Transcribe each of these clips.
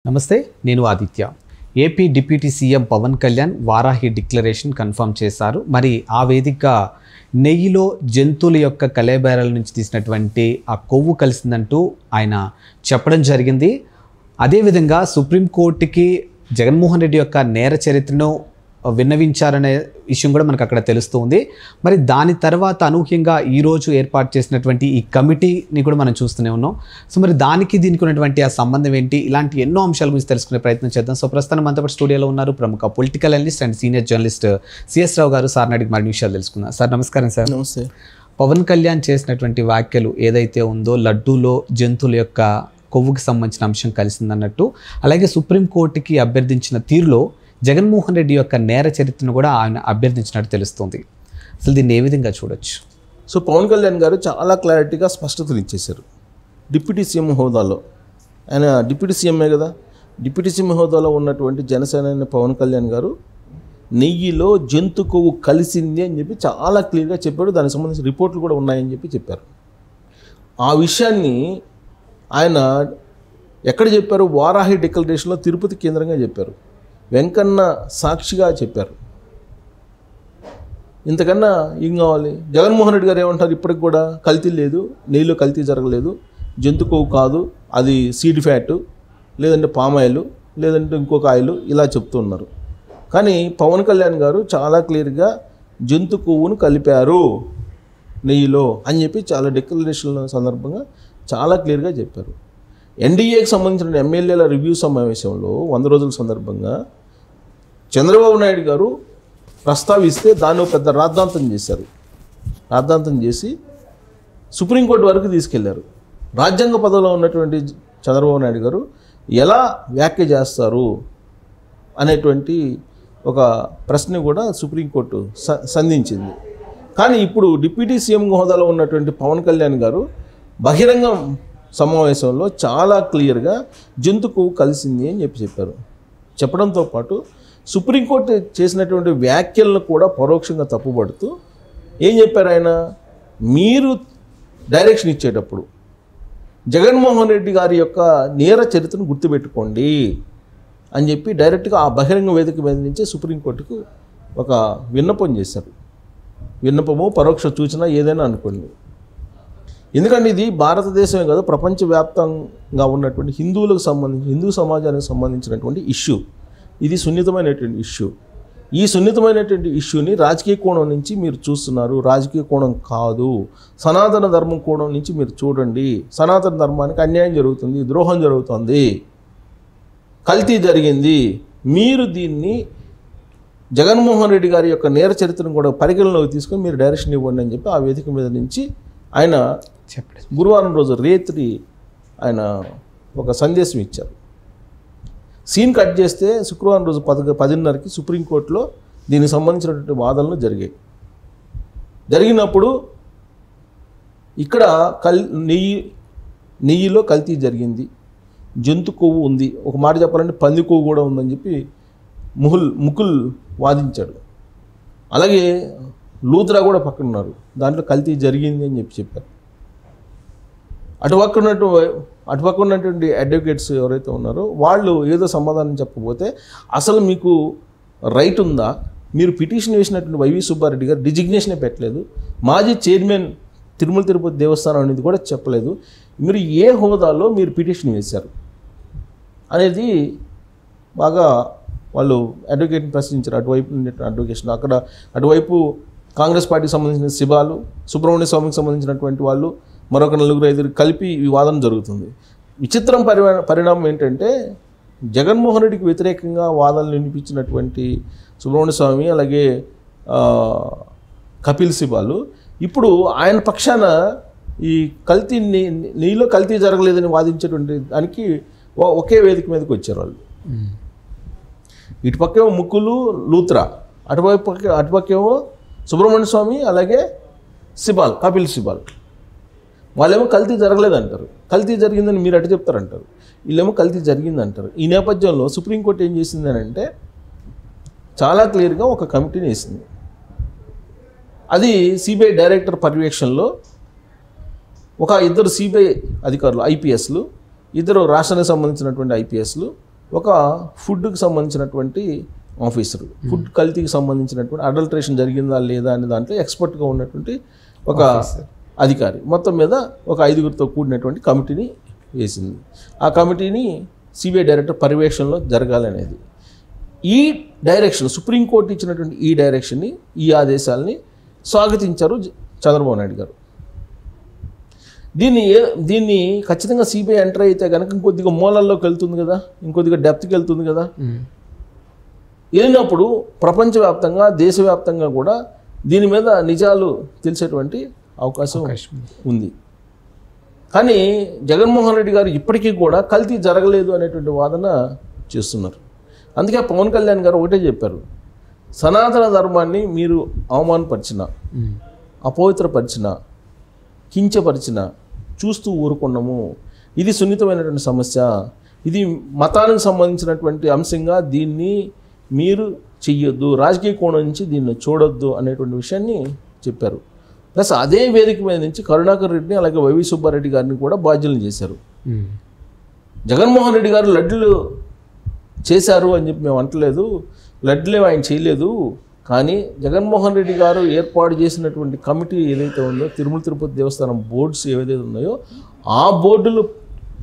నమస్తే, నేను Aditya. AP deputy CM Pawan Kalyan Varahi declaration confirm చేశారు. మరి ఆ వేదికగా నెయ్యిలో జంతువుల యొక్క కళేబరాల నుంచి తీసినటువంటి ఆ కొవ్వు కలిసిందంటూ ఆయన చెప్పడం జరిగింది. అదేవిధంగా సుప్రీంకోర్టుకి జగన్మోహన్ రెడ్డి యొక్క నేర చరిత్రను విన్నవించారనే విషయం కూడా మనకు అక్కడ తెలుస్తుంది. మరి దాని తర్వాత అనూహ్యంగా ఈరోజు ఏర్పాటు చేసినటువంటి ఈ కమిటీని కూడా మనం చూస్తూనే ఉన్నాం. సో మరి దానికి దీనికి ఉన్నటువంటి ఆ సంబంధం ఏంటి, ఇలాంటి ఎన్నో అంశాల గురించి తెలుసుకునే ప్రయత్నం చేద్దాం. సో ప్రస్తుతం మనతో పాటు స్టూడియోలో ఉన్నారు ప్రముఖ political analyst and senior journalist C S Rao గారు. సార్ని అడిగి మరిన్ని విషయాలు తెలుసుకుందాం. సార్ నమస్కారం. సార్ నమస్తే. పవన్ కళ్యాణ్ చేసినటువంటి వ్యాఖ్యలు ఏదైతే ఉందో లడ్డూలో జంతువుల యొక్క కొవ్వుకి సంబంధించిన అంశం కలిసిందన్నట్టు, అలాగే సుప్రీంకోర్టుకి అభ్యర్థించిన తీరులో జగన్మోహన్ రెడ్డి యొక్క నేర చరిత్రను కూడా ఆయన అభ్యర్థించినట్టు తెలుస్తుంది. అసలు దీన్ని ఏ విధంగా చూడొచ్చు? సో పవన్ కళ్యాణ్ గారు చాలా క్లారిటీగా స్పష్టతలు ఇచ్చేశారు. డిప్యూటీ సీఎం హోదాలో, ఆయన డిప్యూటీ సీఎంఏ కదా, డిప్యూటీ సీఎం హోదాలో ఉన్నటువంటి జనసేన పవన్ కళ్యాణ్ గారు నెయ్యిలో జంతు కొవ్వు కలిసింది అని చెప్పి చాలా క్లియర్గా చెప్పారు. దానికి సంబంధించిన రిపోర్ట్లు కూడా ఉన్నాయని చెప్పి చెప్పారు. ఆ విషయాన్ని ఆయన ఎక్కడ చెప్పారు? వారాహి డిక్లరేషన్లో తిరుపతి కేంద్రంగా చెప్పారు. వెంకన్న సాక్షిగా చెప్పారు. ఇంతకన్నా ఏం కావాలి? జగన్మోహన్ రెడ్డి గారు ఏమంటారు? ఇప్పటికి కూడా కల్తీ లేదు, నెయ్యిలో కల్తీ జరగలేదు, జంతు కొవ్వు కాదు, అది సీడ్ ఫ్యాట్, లేదంటే పామాయిల్, లేదంటే ఇంకొక ఆయిల్, ఇలా చెప్తున్నారు. కానీ పవన్ కళ్యాణ్ గారు చాలా క్లియర్గా జంతు కొవ్వును కలిపారు నెయ్యిలో అని చెప్పి చాలా డిక్లరేషన్ సందర్భంగా చాలా క్లియర్గా చెప్పారు. ఎన్డీఏకి సంబంధించిన ఎమ్మెల్యేల రివ్యూ సమావేశంలో 100 రోజుల సందర్భంగా చంద్రబాబు నాయుడు గారు ప్రస్తావిస్తే దాన్ని పెద్ద రాద్ధాంతం చేశారు. రాద్ధాంతం చేసి సుప్రీంకోర్టు వరకు తీసుకెళ్లారు. రాజ్యాంగ పదవిలో ఉన్నటువంటి చంద్రబాబు నాయుడు గారు ఎలా వ్యాఖ్య చేస్తారు అనేటువంటి ఒక ప్రశ్న కూడా సుప్రీంకోర్టు సంధించింది. కానీ ఇప్పుడు డిప్యూటీ సీఎం హోదాలో ఉన్నటువంటి పవన్ కళ్యాణ్ గారు బహిరంగ సమావేశంలో చాలా క్లియర్గా జంతు కొవ్వు కలిసింది అని చెప్పారు. చెప్పడంతో పాటు సుప్రీంకోర్టు చేసినటువంటి వ్యాఖ్యలను కూడా పరోక్షంగా తప్పుపడుతూ ఏం చెప్పారు ఆయన? మీరు డైరెక్షన్ ఇచ్చేటప్పుడు జగన్మోహన్ రెడ్డి గారి యొక్క నేర చరిత్రను గుర్తుపెట్టుకోండి అని చెప్పి డైరెక్ట్గా ఆ బహిరంగ వేదిక మీద నుంచి సుప్రీంకోర్టుకు ఒక విన్నపం చేశారు. విన్నపము, పరోక్ష సూచన, ఏదైనా అనుకోండి. ఎందుకంటే ఇది భారతదేశమే కాదు, ప్రపంచవ్యాప్తంగా ఉన్నటువంటి హిందువులకు సంబంధించి, హిందూ సమాజానికి సంబంధించినటువంటి ఇష్యూ. ఇది సున్నితమైనటువంటి ఇష్యూ. ఈ సున్నితమైనటువంటి ఇష్యూని రాజకీయ కోణం నుంచి మీరు చూస్తున్నారు. రాజకీయ కోణం కాదు, సనాతన ధర్మం కోణం నుంచి మీరు చూడండి. సనాతన ధర్మానికి అన్యాయం జరుగుతుంది, ద్రోహం జరుగుతుంది, కల్తీ జరిగింది. మీరు దీన్ని జగన్మోహన్ రెడ్డి గారి యొక్క నేర చరిత్రను కూడా పరిగణలోకి తీసుకొని మీరు డైరెక్షన్ ఇవ్వండి అని చెప్పి ఆ వేదిక మీద నుంచి ఆయన గురువారం రోజు రేత్రి ఆయన ఒక సందేశం ఇచ్చారు. సీన్ కట్ చేస్తే శుక్రవారం రోజు 10:30కి సుప్రీంకోర్టులో దీనికి సంబంధించినటువంటి వాదనలు జరిగాయి. జరిగినప్పుడు ఇక్కడ నెయ్యిలో కల్తీ జరిగింది, జంతు కొవ్వు ఉంది, ఒక మాట చెప్పాలంటే పంది కొవ్వు కూడా ఉందని చెప్పి ముకుల్ వాదించాడు. అలాగే లూత్రా కూడా పక్కన ఉన్నారు, దాంట్లో కల్తీ జరిగింది అని చెప్పారు. అటుపక్క ఉన్నటువంటి అడ్వకేట్స్ ఎవరైతే ఉన్నారో వాళ్ళు ఏదో సమాధానం చెప్పకపోతే అసలు మీకు రైట్ ఉందా? మీరు పిటిషన్ వేసినటువంటి వైవి సుబ్బారెడ్డి గారు డిజిగ్నేషనే పెట్టలేదు, మాజీ చైర్మన్ తిరుమల తిరుపతి దేవస్థానం అనేది కూడా చెప్పలేదు, మీరు ఏ హోదాలో మీరు పిటిషన్ వేశారు అనేది బాగా వాళ్ళు అడ్వకేట్ని ప్రశ్నించారు. అటువైపు అడ్వకేషన్ అక్కడ అటువైపు కాంగ్రెస్ పార్టీకి సంబంధించిన శివాలు, సుబ్రహ్మణ్య స్వామికి సంబంధించినటువంటి వాళ్ళు, మరొక 4-5 కలిపి ఈ వాదన జరుగుతుంది. విచిత్రం పరిణామం ఏంటంటే జగన్మోహన్ రెడ్డికి వ్యతిరేకంగా వాదనలు వినిపించినటువంటి సుబ్రహ్మణ్య స్వామి అలాగే కపిల్ సిబాలు ఇప్పుడు ఆయన పక్షాన ఈ కల్తీ నెయ్యిలో కల్తీ జరగలేదని వాదించేటువంటి దానికి ఒకే వేదిక మీదకి వచ్చారు వాళ్ళు. ఇటుపక్కేమో ముక్కులు లూత్రా, అటుపక్కేమో సుబ్రహ్మణ్య స్వామి అలాగే సిబాల్, కపిల్ సిబాల్. వాళ్ళేమో కల్తీ జరగలేదంటారు, కల్తీ జరిగిందని మీరు అటు చెప్తారంటారు, వీళ్ళేమో కల్తీ జరిగిందంటారు. ఈ నేపథ్యంలో సుప్రీంకోర్టు ఏం చేసిందని అంటే చాలా క్లియర్గా ఒక కమిటీని వేసింది. అది సిబిఐ డైరెక్టర్ పర్యవేక్షణలో ఒక 2 సిబిఐ అధికారులు, ఐపీఎస్లు, 2 రాష్ట్రానికి సంబంధించినటువంటి ఐపీఎస్లు, ఒక ఫుడ్కి సంబంధించినటువంటి ఆఫీసర్, ఫుడ్ కల్తీకి సంబంధించినటువంటి అడల్ట్రేషన్ జరిగిందా లేదా అనే దాంట్లో ఎక్స్పర్ట్గా ఉన్నటువంటి ఒక అధికారి మొత్తం మీద ఒక 5గురితో కూడినటువంటి కమిటీని వేసింది. ఆ కమిటీని సిబిఐ డైరెక్టర్ పర్యవేక్షణలో జరగాలనేది. ఈ డైరెక్షన్ సుప్రీంకోర్టు ఇచ్చినటువంటి ఈ డైరెక్షన్ని, ఈ ఆదేశాలని స్వాగతించారు చంద్రబాబు నాయుడు గారు. దీన్ని ఖచ్చితంగా సిబిఐ ఎంటర్ అయితే కనుక ఇంకొద్దిగా మూలల్లోకి వెళ్తుంది కదా, ఇంకొద్దిగా డెప్త్కి వెళ్తుంది కదా. వెళ్ళినప్పుడు ప్రపంచవ్యాప్తంగా దేశవ్యాప్తంగా కూడా దీని మీద నిజాలు తెలిసేటువంటి అవకాశం ఉంది. కానీ జగన్మోహన్ రెడ్డి గారు ఇప్పటికీ కూడా కల్తీ జరగలేదు అనేటువంటి వాదన చేస్తున్నారు. అందుకే పవన్ కళ్యాణ్ గారు ఒకటే చెప్పారు, సనాతన ధర్మాన్ని మీరు అవమానపరిచిన, అపవిత్రపరిచిన, కించపరిచిన చూస్తూ ఊరుకున్నాము. ఇది సున్నితమైనటువంటి సమస్య, ఇది మతానికి సంబంధించినటువంటి అంశంగా దీన్ని మీరు చెయ్యొద్దు, రాజకీయ కోణం నుంచి దీన్ని చూడొద్దు అనేటువంటి విషయాన్ని చెప్పారు. ప్లస్ అదే వేదిక మీద నుంచి కరుణాకర్ రెడ్డిని అలాగే వైవి సుబ్బారెడ్డి గారిని కూడా బాధ్యులను చేశారు. జగన్మోహన్ రెడ్డి గారు లడ్డులు చేశారు అని చెప్పి మేము అంటలేదు, లడ్డులే ఆయన చేయలేదు. కానీ జగన్మోహన్ రెడ్డి గారు ఏర్పాటు చేసినటువంటి కమిటీ ఏదైతే ఉందో, తిరుమల తిరుపతి దేవస్థానం బోర్డ్స్ ఏవైతే ఉన్నాయో ఆ బోర్డుల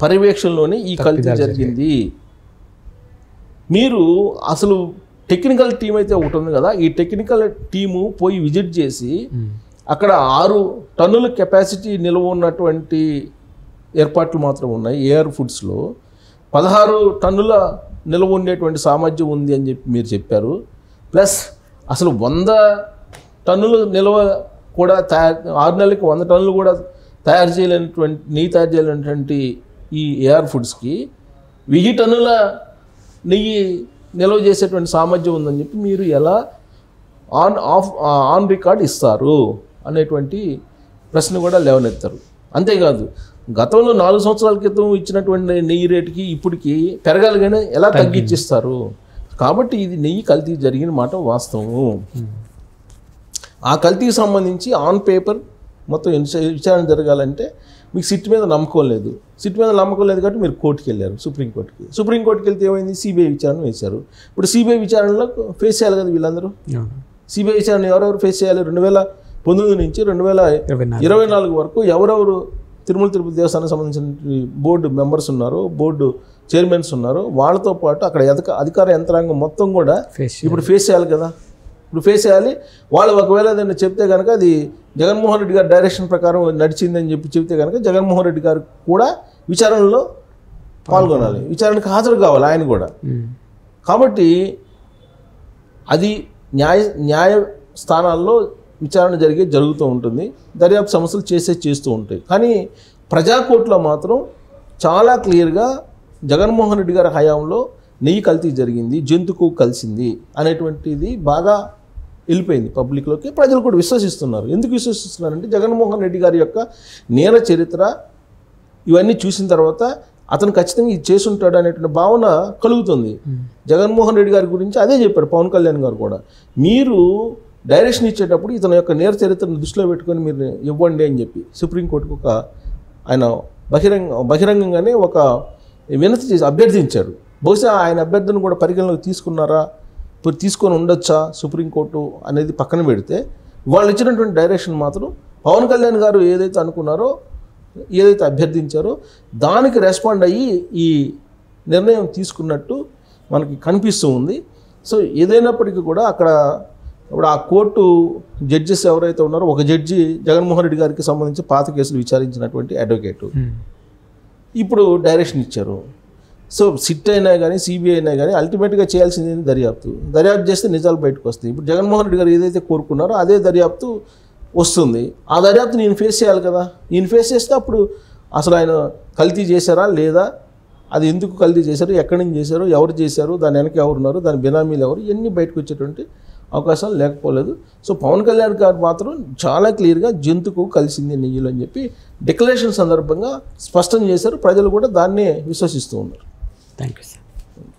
పర్యవేక్షణలోనే ఈ కల్తీ జరిగింది. మీరు అసలు టెక్నికల్ టీం అయితే ఒకటి ఉంది కదా, ఈ టెక్నికల్ టీము పోయి విజిట్ చేసి అక్కడ 6 టన్నుల కెపాసిటీ నిల్వ ఉన్నటువంటి ఏర్పాట్లు మాత్రం ఉన్నాయి. ఏఆర్ ఫుడ్స్లో 16 టన్నుల నిల్వ ఉండేటువంటి సామర్థ్యం ఉంది అని చెప్పి మీరు చెప్పారు. ప్లస్ అసలు 100 టన్నుల నిల్వ కూడా 6 నెలలకి 100 టన్నులు కూడా తయారు చేయలేనటువంటి ఈ ఏఆర్ ఫుడ్స్కి 1000 టన్నుల నెయ్యి నిల్వ చేసేటువంటి సామర్థ్యం ఉందని చెప్పి మీరు ఎలా ఆన్ రికార్డ్ ఇస్తారు అనేటువంటి ప్రశ్న కూడా లేవనెత్తారు. అంతేకాదు, గతంలో 4 సంవత్సరాల క్రితం ఇచ్చినటువంటి నెయ్యి రేటుకి ఇప్పటికి పెరగాలి కానీ ఎలా తగ్గించిస్తారు. కాబట్టి ఇది నెయ్యి కల్తీ జరిగిన మాట వాస్తవము. ఆ కల్తీకి సంబంధించి ఆన్ పేపర్ మొత్తం విచారణ జరగాలంటే మీకు సిట్ మీద నమ్మకం లేదు. సిట్ మీద నమ్మకం లేదు కాబట్టి మీరు కోర్టుకి వెళ్ళారు, సుప్రీంకోర్టుకి వెళ్తే ఏమైంది, సిబిఐ విచారణ వేశారు. ఇప్పుడు సిబిఐ విచారణలో ఫేస్ చేయాలి కదా వీళ్ళందరూ. సిబిఐ విచారణ ఎవరెవరు ఫేస్ చేయాలి? 2019 నుంచి 2024 వరకు ఎవరెవరు తిరుమల తిరుపతి దేవస్థానానికి సంబంధించిన బోర్డు మెంబర్స్ ఉన్నారు, బోర్డు చైర్మన్స్ ఉన్నారు, వాళ్ళతో పాటు అక్కడ అధికార యంత్రాంగం మొత్తం కూడా ఇప్పుడు ఫేస్ చేయాలి కదా. ఇప్పుడు ఫేస్ చేయాలి. వాళ్ళు ఒకవేళ ఏదైనా చెప్తే కనుక అది జగన్మోహన్ రెడ్డి గారి డైరెక్షన్ ప్రకారం నడిచిందని చెప్పి చెప్తే కనుక జగన్మోహన్ రెడ్డి గారు కూడా విచారణలో పాల్గొనాలి, విచారణకు హాజరు కావాలి ఆయన కూడా. కాబట్టి అది న్యాయ స్థానాల్లో విచారణ జరుగుతూ ఉంటుంది, దర్యాప్తు సమస్యలు చేస్తూ ఉంటాయి. కానీ ప్రజాకోర్టులో మాత్రం చాలా క్లియర్గా జగన్మోహన్ రెడ్డి గారి హయాంలో నెయ్యి కల్తీ జరిగింది, జంతుకు కలిసింది అనేటువంటిది బాగా వెళ్ళిపోయింది పబ్లిక్లోకి. ప్రజలు కూడా విశ్వసిస్తున్నారు. ఎందుకు విశ్వసిస్తున్నారంటే జగన్మోహన్ రెడ్డి గారి యొక్క నేర చరిత్ర ఇవన్నీ చూసిన తర్వాత అతను ఖచ్చితంగా ఇది చేసుంటాడు అనేటువంటి భావన కలుగుతుంది. జగన్మోహన్ రెడ్డి గారి గురించి అదే చెప్పారు పవన్ కళ్యాణ్ గారు కూడా. మీరు డైరెక్షన్ ఇచ్చేటప్పుడు ఇతని యొక్క నేర చరిత్రను దృష్టిలో పెట్టుకొని మీరు ఇవ్వండి అని చెప్పి సుప్రీంకోర్టుకు ఒక ఆయన బహిరంగంగానే ఒక వినతి చేసి అభ్యర్థించాడు. బహుశా ఆయన అభ్యర్థిని కూడా పరిగణలోకి తీసుకున్నారా, తీసుకొని ఉండొచ్చా సుప్రీంకోర్టు అనేది పక్కన పెడితే, వాళ్ళు ఇచ్చినటువంటి డైరెక్షన్ మాత్రం పవన్ కళ్యాణ్ గారు ఏదైతే అనుకున్నారో, ఏదైతే అభ్యర్థించారో దానికి రెస్పాండ్ అయ్యి ఈ నిర్ణయం తీసుకున్నట్టు మనకి కనిపిస్తూ ఉంది. సో ఏదైనప్పటికీ కూడా అక్కడ ఇప్పుడు ఆ కోర్టు జడ్జెస్ ఎవరైతే ఉన్నారో, ఒక జడ్జి జగన్మోహన్ రెడ్డి గారికి సంబంధించి పాత కేసులు విచారించినటువంటి అడ్వకేటు ఇప్పుడు డైరెక్షన్ ఇచ్చారు. సో సిట్ అయినా కానీ సిబిఐ అయినా కానీ అల్టిమేట్గా చేయాల్సింది దర్యాప్తు చేస్తే నిజాలు బయటకు వస్తాయి. ఇప్పుడు జగన్మోహన్ రెడ్డి గారు ఏదైతే కోరుకున్నారో అదే దర్యాప్తు వస్తుంది. ఆ దర్యాప్తు నేను ఫేస్ చేయాలి కదా. నేను ఫేస్ చేస్తే అప్పుడు అసలు ఆయన కల్తీ చేశారా లేదా, అది ఎందుకు కల్తీ చేశారు, ఎక్కడి నుంచి చేశారు, ఎవరు చేశారు, దాని వెనక ఎవరు ఉన్నారు, దాని బినామీలు ఎవరు, ఇవన్నీ బయటకు వచ్చేటువంటి అవకాశాలు లేకపోలేదు. సో పవన్ కళ్యాణ్ గారు మాత్రం చాలా క్లియర్గా జంతుకు కలిసింది నెయ్యిలు అని చెప్పి డిక్లరేషన్ సందర్భంగా స్పష్టం చేశారు. ప్రజలు కూడా దాన్నే విశ్వసిస్తూ ఉన్నారు. Thank you sir.